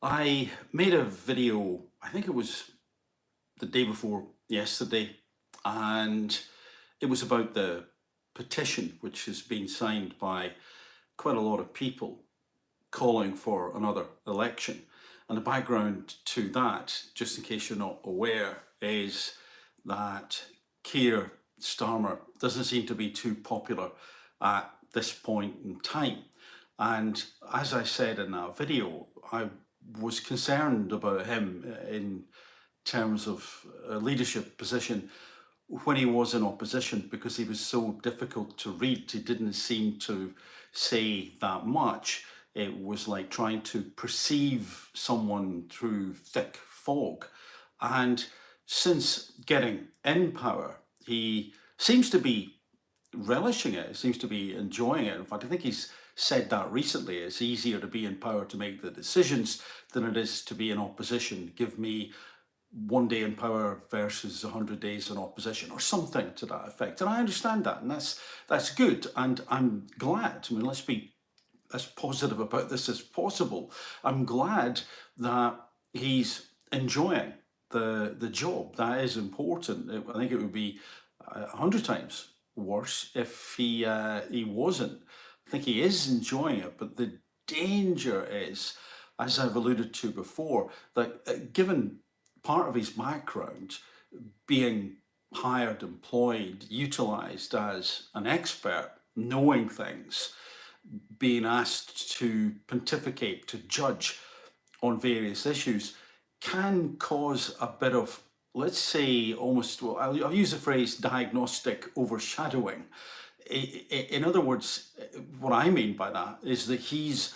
I made a video, I think it was the day before yesterday, and it was about the petition which has been signed by quite a lot of people calling for another election. And the background to that, just in case you're not aware, is that Keir Starmer doesn't seem to be too popular at this point in time. And as I said in that video, I was concerned about him in terms of a leadership position when he was in opposition because he was so difficult to read. He didn't seem to say that much. It was like trying to perceive someone through thick fog. And since getting in power, he seems to be relishing it. He seems to be enjoying it. In fact, I think he's said that recently. It's easier to be in power to make the decisions than it is to be in opposition. Give me 1 day in power versus 100 days in opposition, or something to that effect. And I understand that, and that's good. And I'm glad. I mean, let's be as positive about this as possible. I'm glad that he's enjoying the job. That is important. I think it would be 100 times worse if he wasn't. I think he is enjoying it, but the danger is, as I've alluded to before, that given part of his background, being hired, employed, utilized as an expert, knowing things, being asked to pontificate, to judge on various issues, can cause a bit of, let's say, almost, well, I'll use the phrase diagnostic overshadowing. In other words, what I mean by that is that he's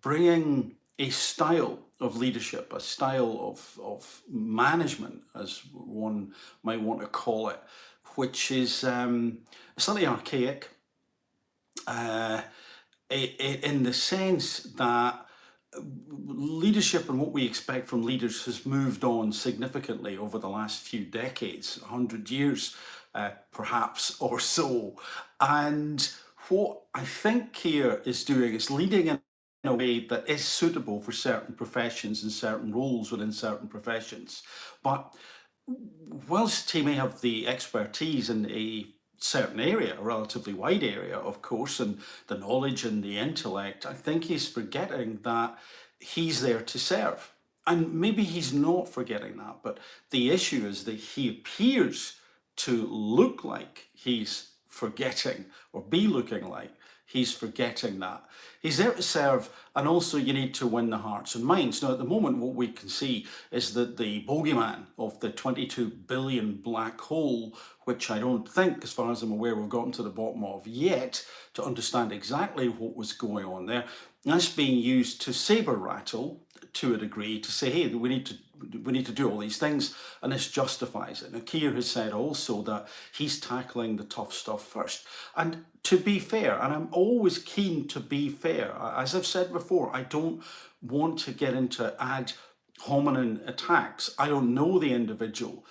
bringing a style of leadership, a style of management, as one might want to call it, which is slightly archaic, uh, in the sense that leadership and what we expect from leaders has moved on significantly over the last few decades, 100 years perhaps or so. And what I think Keir is doing is leading in a way that is suitable for certain professions and certain roles within certain professions. But whilst he may have the expertise in a certain area, a relatively wide area, of course, and the knowledge and the intellect, I think he's forgetting that he's there to serve. And maybe he's not forgetting that, but the issue is that he appears to look like he's forgetting, or be looking like he's forgetting that. He's there to serve, and also you need to win the hearts and minds. Now, at the moment, what we can see is that the bogeyman of the 22 billion black hole, which I don't think, as far as I'm aware, we've gotten to the bottom of yet to understand exactly what was going on there, that's being used to saber rattle to a degree to say, hey, we need to do all these things, and this justifies it. Now, Keir has said also that he's tackling the tough stuff first. And to be fair, and I'm always keen to be fair, as I've said before, I don't want to get into ad hominem attacks. I don't know the individual,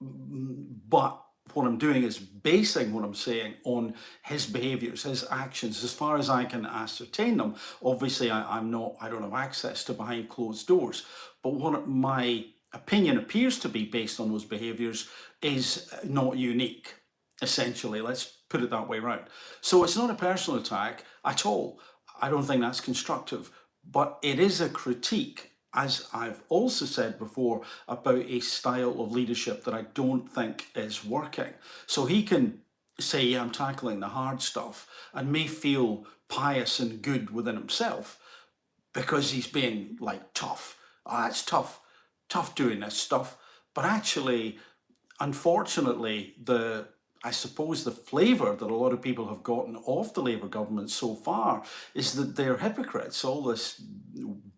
but what I'm doing is basing what I'm saying on his behaviours, his actions, as far as I can ascertain them. Obviously, I don't have access to behind closed doors, but what my opinion appears to be based on those behaviours is not unique. Essentially, let's put it that way round. So it's not a personal attack at all. I don't think that's constructive, but it is a critique, as I've also said before, about a style of leadership that I don't think is working. So he can say, yeah, I'm tackling the hard stuff, and may feel pious and good within himself because he's being like tough. Ah, it's tough doing this stuff. But actually, unfortunately, I suppose the flavour that a lot of people have gotten off the Labour government so far is that they're hypocrites. All this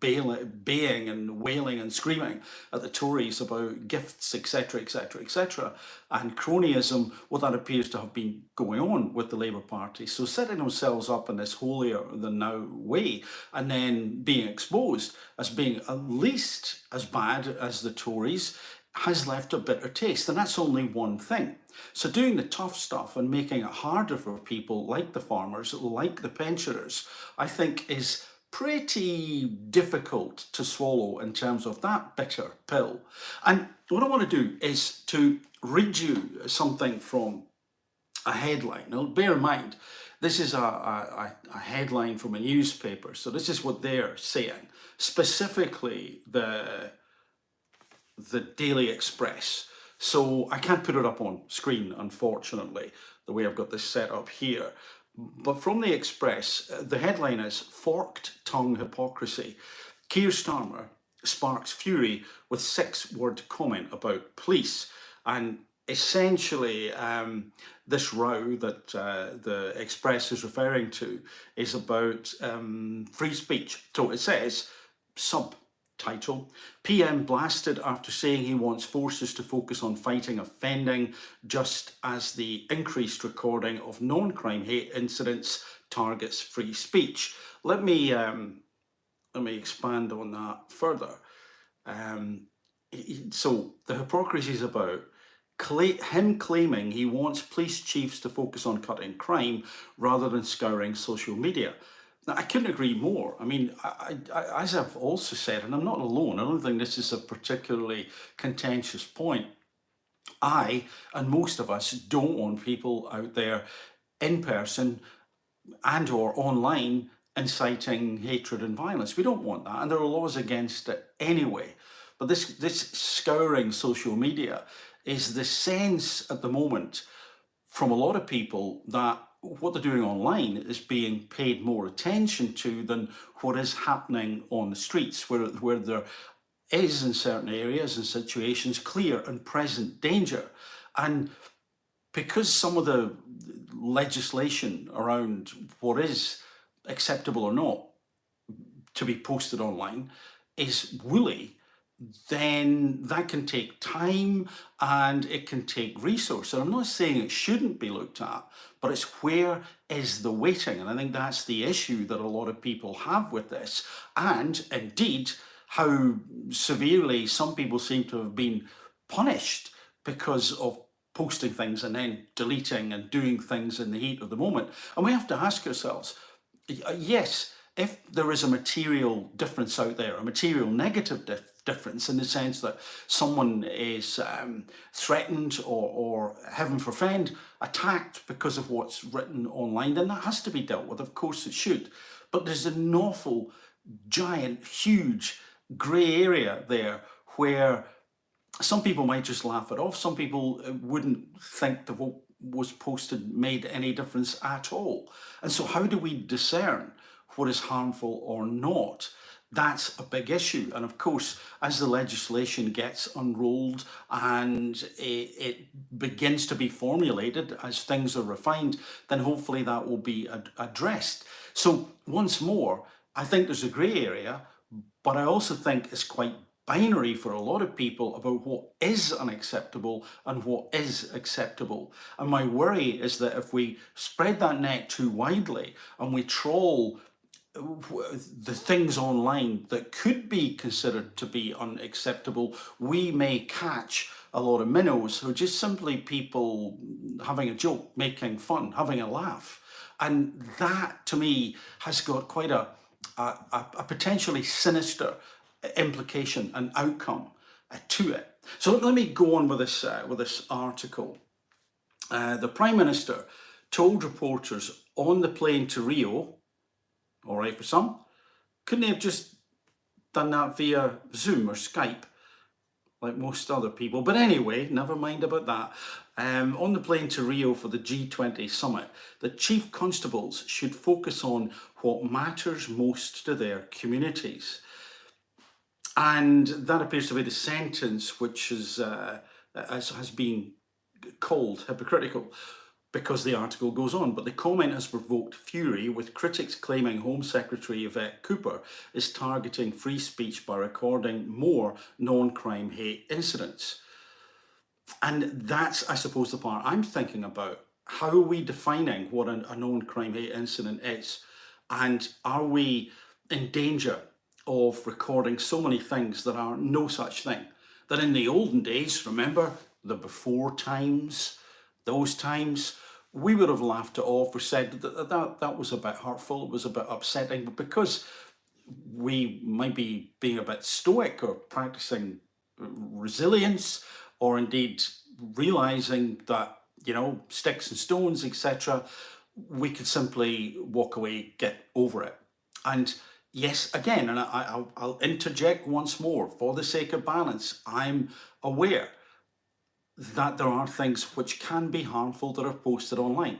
baying and wailing and screaming at the Tories about gifts, etc., etc., etc., and cronyism, well, that appears to have been going on with the Labour Party. So setting themselves up in this holier than now way, and then being exposed as being at least as bad as the Tories, has left a bitter taste, and that's only one thing. So doing the tough stuff and making it harder for people like the farmers, like the pensioners, I think is pretty difficult to swallow in terms of that bitter pill. And what I want to do is to read you something from a headline. Now, bear in mind, this is a headline from a newspaper, so this is what they're saying. Specifically, the Daily Express. So I can't put it up on screen, unfortunately, the way I've got this set up here. But from the Express, the headline is "Forked Tongue Hypocrisy. Keir Starmer sparks fury with 6-word comment about police." And essentially, this row that the Express is referring to is about free speech. So it says, subtitle, PM blasted after saying he wants forces to focus on fighting offending, just as the increased recording of non-crime hate incidents targets free speech. Let me expand on that further. So the hypocrisy is about him claiming he wants police chiefs to focus on cutting crime rather than scouring social media. Now, I couldn't agree more. I mean, as I've also said, and I'm not alone, I don't think this is a particularly contentious point. I, and most of us, don't want people out there in person and or online inciting hatred and violence. We don't want that, and there are laws against it anyway. But this scouring social media is the sense at the moment from a lot of people that what they're doing online is being paid more attention to than what is happening on the streets, where there is in certain areas and situations clear and present danger. And because some of the legislation around what is acceptable or not to be posted online is woolly, then that can take time and it can take resource. And I'm not saying it shouldn't be looked at, but it's where is the weighting? And I think that's the issue that a lot of people have with this. And indeed, how severely some people seem to have been punished because of posting things and then deleting and doing things in the heat of the moment. And we have to ask ourselves, yes, if there is a material difference out there, a material negative difference in the sense that someone is threatened or heaven forfend, attacked because of what's written online, then that has to be dealt with. Of course it should. But there's an awful, giant, huge grey area there where some people might just laugh it off. Some people wouldn't think that what was posted made any difference at all. And so how do we discern what is harmful or not? That's a big issue. And of course, as the legislation gets unrolled and it begins to be formulated, as things are refined, then hopefully that will be addressed. So once more, I think there's a grey area, but I also think it's quite binary for a lot of people about what is unacceptable and what is acceptable. And my worry is that if we spread that net too widely and we troll the things online that could be considered to be unacceptable, we may catch a lot of minnows who are just simply people having a joke, making fun, having a laugh. And that, to me, has got quite a potentially sinister implication and outcome to it. So let me go on with this article. The Prime Minister told reporters on the plane to Rio, all right for some, couldn't he have just done that via Zoom or Skype like most other people? But anyway, never mind about that. On the plane to Rio for the G20 summit, the chief constables should focus on what matters most to their communities. And that appears to be the sentence which has been called hypocritical, because the article goes on. But the comment has provoked fury, with critics claiming Home Secretary Yvette Cooper is targeting free speech by recording more non-crime hate incidents. And that's, I suppose, the part I'm thinking about. How are we defining what a non-crime hate incident is? And are we in danger of recording so many things that are no such thing? That in the olden days, remember, the before times, those times, we would have laughed it off or said that was a bit hurtful, it was a bit upsetting. But because we might be being a bit stoic or practicing resilience, or indeed realizing that, sticks and stones, etc., we could simply walk away, get over it. And yes, again, and I'll interject once more for the sake of balance, I'm aware that there are things which can be harmful that are posted online.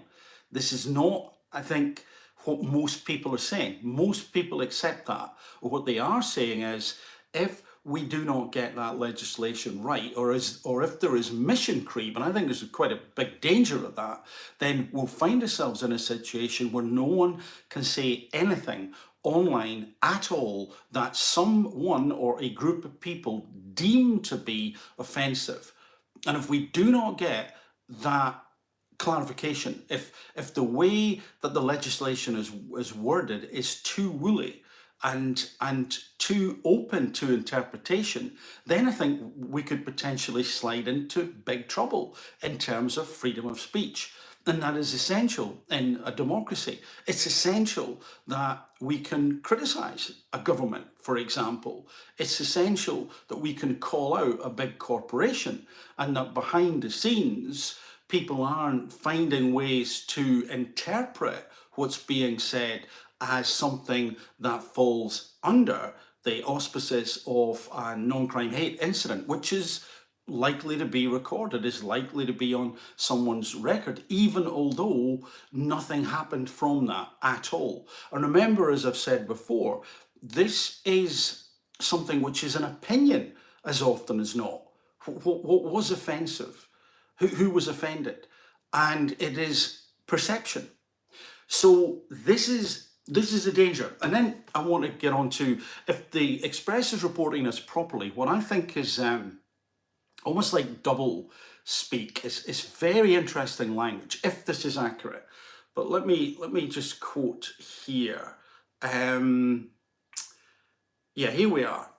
This is not, I think, what most people are saying. Most people accept that. What they are saying is, if we do not get that legislation right, or if there is mission creep, and I think there's quite a big danger of that, then we'll find ourselves in a situation where no one can say anything online at all that someone or a group of people deem to be offensive. And if we do not get that clarification, if the way that the legislation is worded is too woolly and too open to interpretation, then I think we could potentially slide into big trouble in terms of freedom of speech. And that is essential in a democracy. It's essential that we can criticize a government, for example. It's essential that we can call out a big corporation, and that behind the scenes, people aren't finding ways to interpret what's being said as something that falls under the auspices of a non-crime hate incident, which is likely to be recorded, is likely to be on someone's record, even although nothing happened from that at all. And remember, as I've said before, this is something which is an opinion as often as not. What was offensive? Who was offended? And it is perception. So this is a danger. And then I want to get on to, if the Express is reporting this properly, what I think is almost like double speak. It's very interesting language, if this is accurate. But let me just quote here. Yeah, here we are.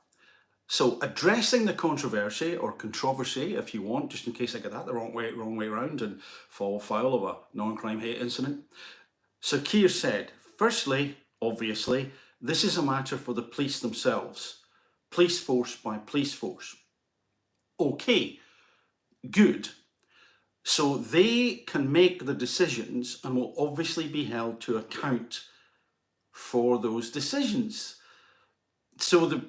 So, addressing the controversy, or controversy, if you want, just in case I get that the wrong way around and fall foul of a non-crime hate incident. So Keir said, firstly, obviously, this is a matter for the police themselves. Police force by police force. Okay, good. So they can make the decisions and will obviously be held to account for those decisions. So the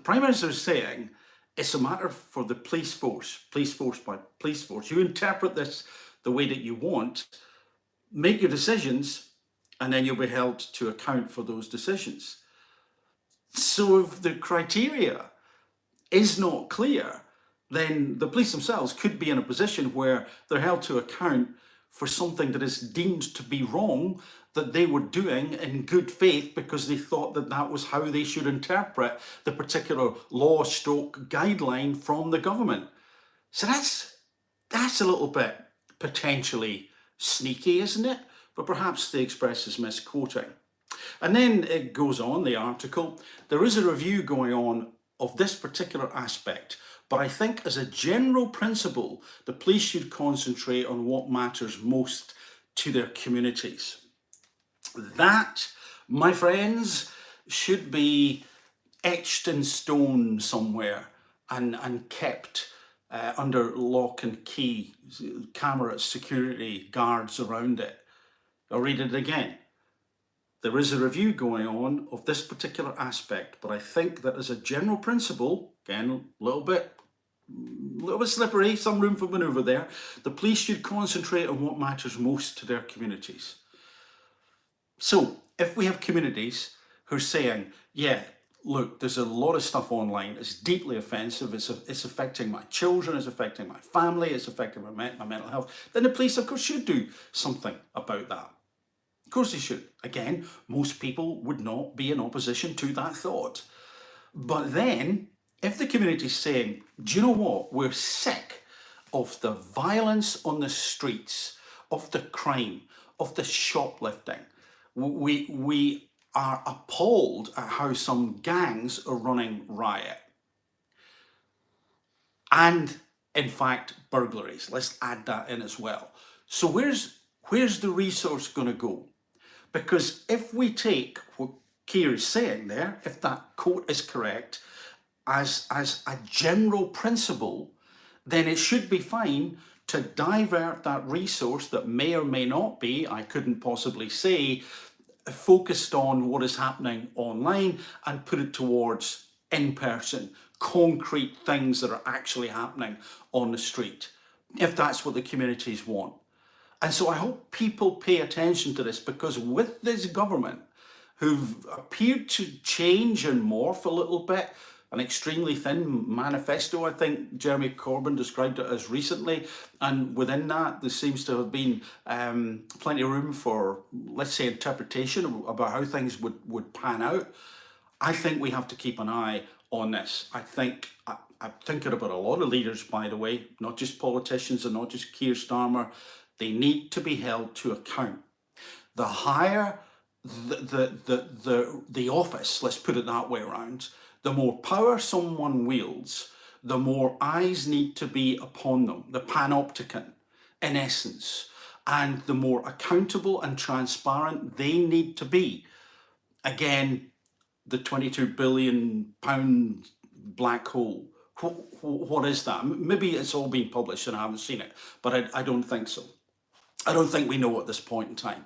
Prime Minister is saying it's a matter for the police force by police force. You interpret this the way that you want, make your decisions, and then you'll be held to account for those decisions. So if the criteria is not clear, then the police themselves could be in a position where they're held to account for something that is deemed to be wrong, that they were doing in good faith because they thought that that was how they should interpret the particular law stroke guideline from the government. So that's a little bit potentially sneaky, isn't it? But perhaps the Express is misquoting. And then it goes on, the article, there is a review going on of this particular aspect, but I think as a general principle, the police should concentrate on what matters most to their communities. That, my friends, should be etched in stone somewhere and kept under lock and key, cameras, security, guards around it. I'll read it again. There is a review going on of this particular aspect, but I think that as a general principle, again, a little bit slippery, some room for manoeuvre there, the police should concentrate on what matters most to their communities. So if we have communities who are saying, yeah, look, there's a lot of stuff online, it's deeply offensive, it's affecting my children, it's affecting my family, it's affecting my mental health, then the police, of course, should do something about that. Of course they should. Again, most people would not be in opposition to that thought. But then, if the community is saying, do you know what, we're sick of the violence on the streets, of the crime, of the shoplifting, we are appalled at how some gangs are running riot. And, in fact, burglaries. Let's add that in as well. So where's the resource going to go? Because if we take what Keir is saying there, if that quote is correct, as a general principle, then it should be fine to divert that resource that may or may not be, I couldn't possibly say, focused on what is happening online and put it towards in-person, concrete things that are actually happening on the street, if that's what the communities want. And so I hope people pay attention to this, because with this government, who've appeared to change and morph a little bit, an extremely thin manifesto, I think Jeremy Corbyn described it as recently, and within that there seems to have been plenty of room for, let's say, interpretation about how things would pan out. I think we have to keep an eye on this. I'm thinking about a lot of leaders, by the way, not just politicians and not just Keir Starmer. They need to be held to account. The higher the office, let's put it that way around, the more power someone wields, the more eyes need to be upon them, the panopticon, in essence, and the more accountable and transparent they need to be. Again, the £22 billion black hole. What is that? Maybe it's all been published and I haven't seen it, but I don't think so. I don't think we know at this point in time.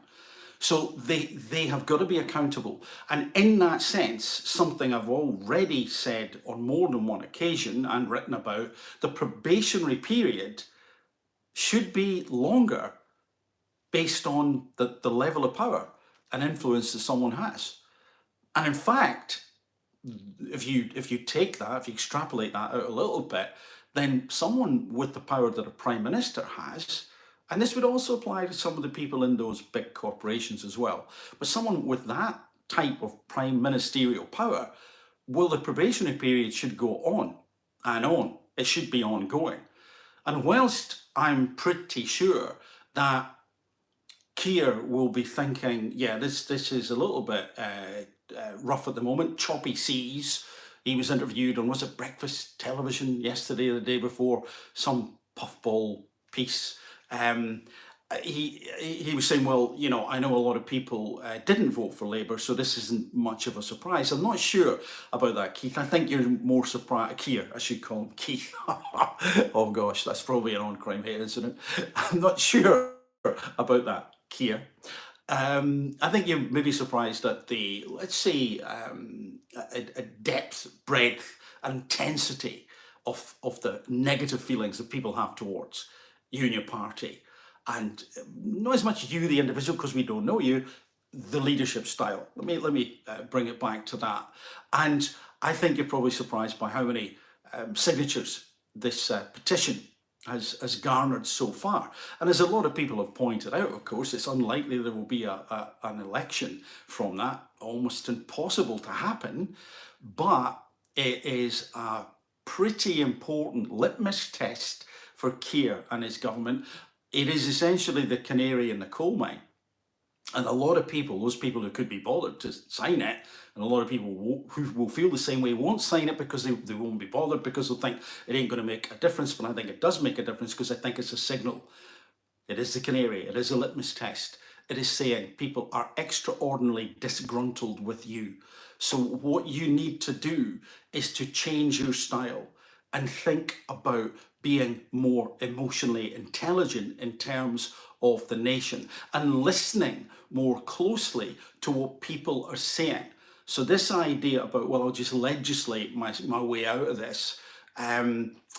So they have got to be accountable. And in that sense, something I've already said on more than one occasion and written about, the probationary period should be longer based on the level of power and influence that someone has. And in fact, if you take that, if you extrapolate that out a little bit, then someone with the power that a prime minister has, and this would also apply to some of the people in those big corporations as well, but someone with that type of prime ministerial power, well, the probationary period should go on and on. It should be ongoing. And whilst I'm pretty sure that Keir will be thinking, yeah, this is a little bit rough at the moment, choppy seas. He was interviewed on, was it Breakfast Television yesterday or the day before, some puffball piece. He was saying, well, you know, I know a lot of people didn't vote for Labour, so this isn't much of a surprise. I'm not sure about that, Keith. I think you're more surprised. Keir, I should call him Keith. Oh gosh, that's probably an on-crime hate incident. I'm not sure about that, Keir. I think you're maybe surprised at the, let's say, a depth, breadth, and intensity of the negative feelings that people have towards you and your party, and not as much you, the individual, because we don't know you, the leadership style. Let me bring it back to that. And I think you're probably surprised by how many signatures this petition has garnered so far. And as a lot of people have pointed out, of course, it's unlikely there will be an election from that, almost impossible to happen, but it is a pretty important litmus test for Keir and his government. It is essentially the canary in the coal mine. And a lot of people, those people who could be bothered to sign it, and a lot of people who will feel the same way won't sign it because they won't be bothered, because they'll think it ain't going to make a difference. But I think it does make a difference, because I think it's a signal. It is the canary. It is a litmus test. It is saying people are extraordinarily disgruntled with you. So what you need to do is to change your style and think about being more emotionally intelligent in terms of the nation and listening more closely to what people are saying. So this idea about, well, I'll just legislate my way out of this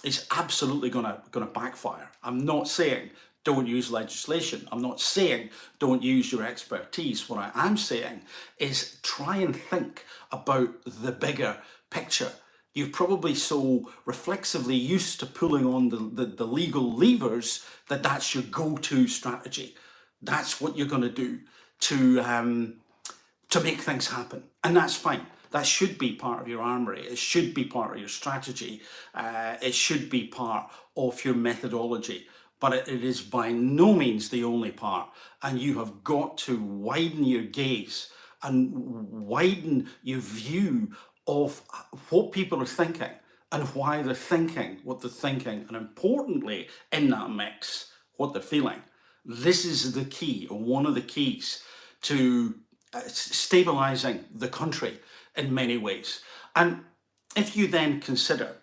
is absolutely gonna backfire. I'm not saying don't use legislation. I'm not saying don't use your expertise. What I am saying is try and think about the bigger picture. You're probably so reflexively used to pulling on the legal levers that that's your go-to strategy. That's what you're going to do to make things happen. And that's fine. That should be part of your armory. It should be part of your strategy. It should be part of your methodology. But it is by no means the only part. And you have got to widen your gaze and widen your view of what people are thinking and why they're thinking what they're thinking, and importantly, in that mix, what they're feeling. This is the key, or one of the keys to stabilising the country in many ways. And if you then consider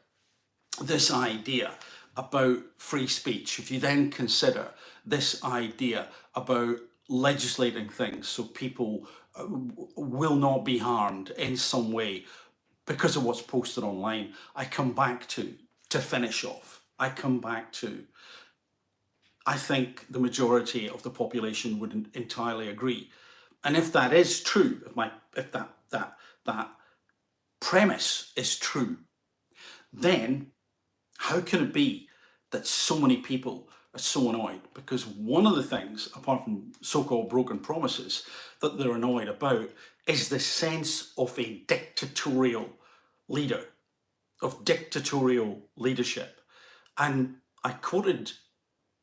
this idea about free speech, if you then consider this idea about legislating things so people will not be harmed in some way because of what's posted online, I come back to finish off, I come back to, I think the majority of the population would entirely agree. And if that is true, if that premise is true, then how can it be that so many people are so annoyed? Because one of the things, apart from so-called broken promises, that they're annoyed about is the sense of a dictatorial leader, of dictatorial leadership. And I quoted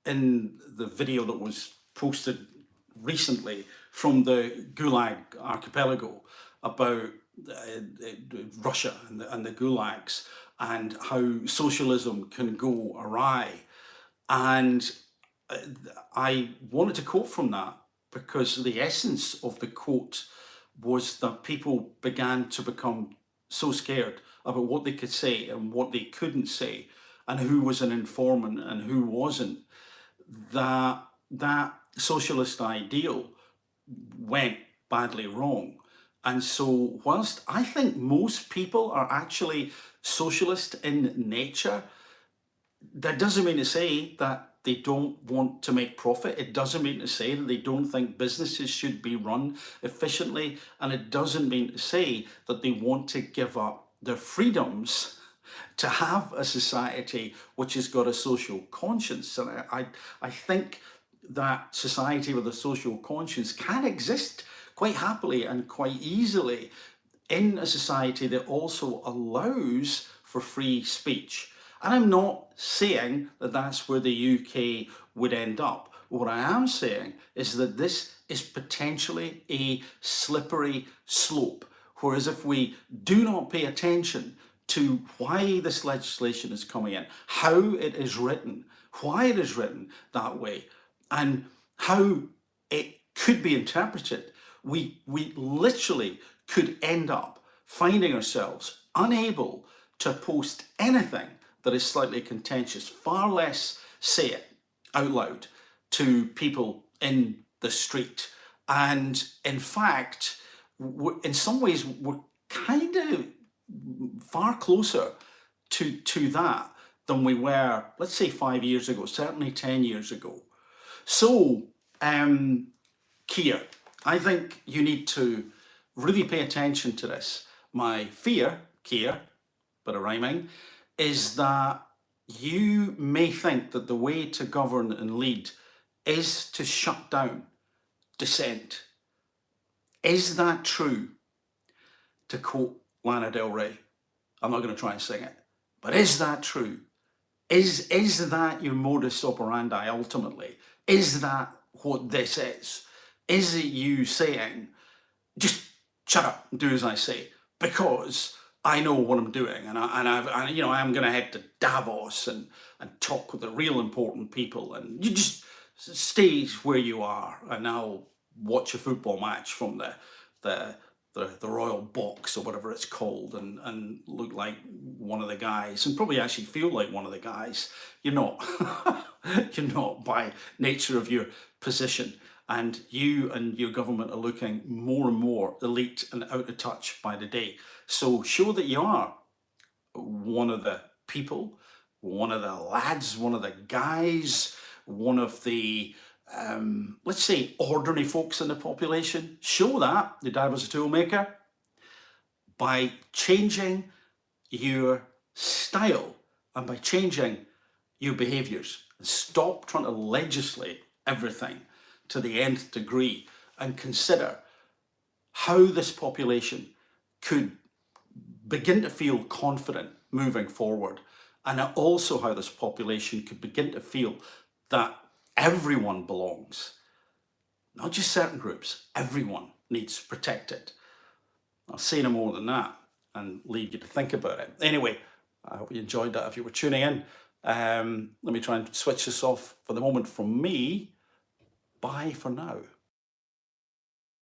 in the video that was posted recently from the Gulag archipelago about Russia and the gulags and how socialism can go awry. And I wanted to quote from that because the essence of the quote was that people began to become so scared about what they could say and what they couldn't say and who was an informant and who wasn't, that that socialist ideal went badly wrong. And so whilst I think most people are actually socialist in nature, that doesn't mean to say that they don't want to make profit. It doesn't mean to say that they don't think businesses should be run efficiently. And it doesn't mean to say that they want to give up their freedoms to have a society which has got a social conscience. And I think that society with a social conscience can exist quite happily and quite easily in a society that also allows for free speech. And I'm not saying that that's where the UK would end up. What I am saying is that this is potentially a slippery slope, whereas if we do not pay attention to why this legislation is coming in, how it is written, why it is written that way, and how it could be interpreted, we literally could end up finding ourselves unable to post anything that is slightly contentious, far less say it out loud to people in the street. And in fact, in some ways, we're kind of far closer to that than we were, let's say 5 years ago, certainly 10 years ago. So, Keir, I think you need to really pay attention to this. My fear, Keir, bit of rhyming, is that you may think that the way to govern and lead is to shut down dissent. Is that true? To quote Lana Del Rey, I'm not going to try and sing it, but is that true? Is that your modus operandi ultimately? Is that what this is? Is it you saying, just shut up and do as I say, because I know what I'm doing, and I'm going to head to Davos and talk with the real important people, and you just stay where you are, and I'll watch a football match from the royal box or whatever it's called, and look like one of the guys, and probably actually feel like one of the guys. You're not. You're not, by nature of your position. And you and your government are looking more and more elite and out of touch by the day. So show that you are one of the people, one of the lads, one of the guys, one of the, let's say, ordinary folks in the population. Show that your dad was a toolmaker by changing your style and by changing your behaviours. Stop trying to legislate everything to the nth degree and consider how this population could begin to feel confident moving forward, and also how this population could begin to feel that everyone belongs, not just certain groups. Everyone needs protected. I'll say no more than that and leave you to think about it. Anyway, I hope you enjoyed that if you were tuning in. Let me try and switch this off for the moment from me. Bye for now.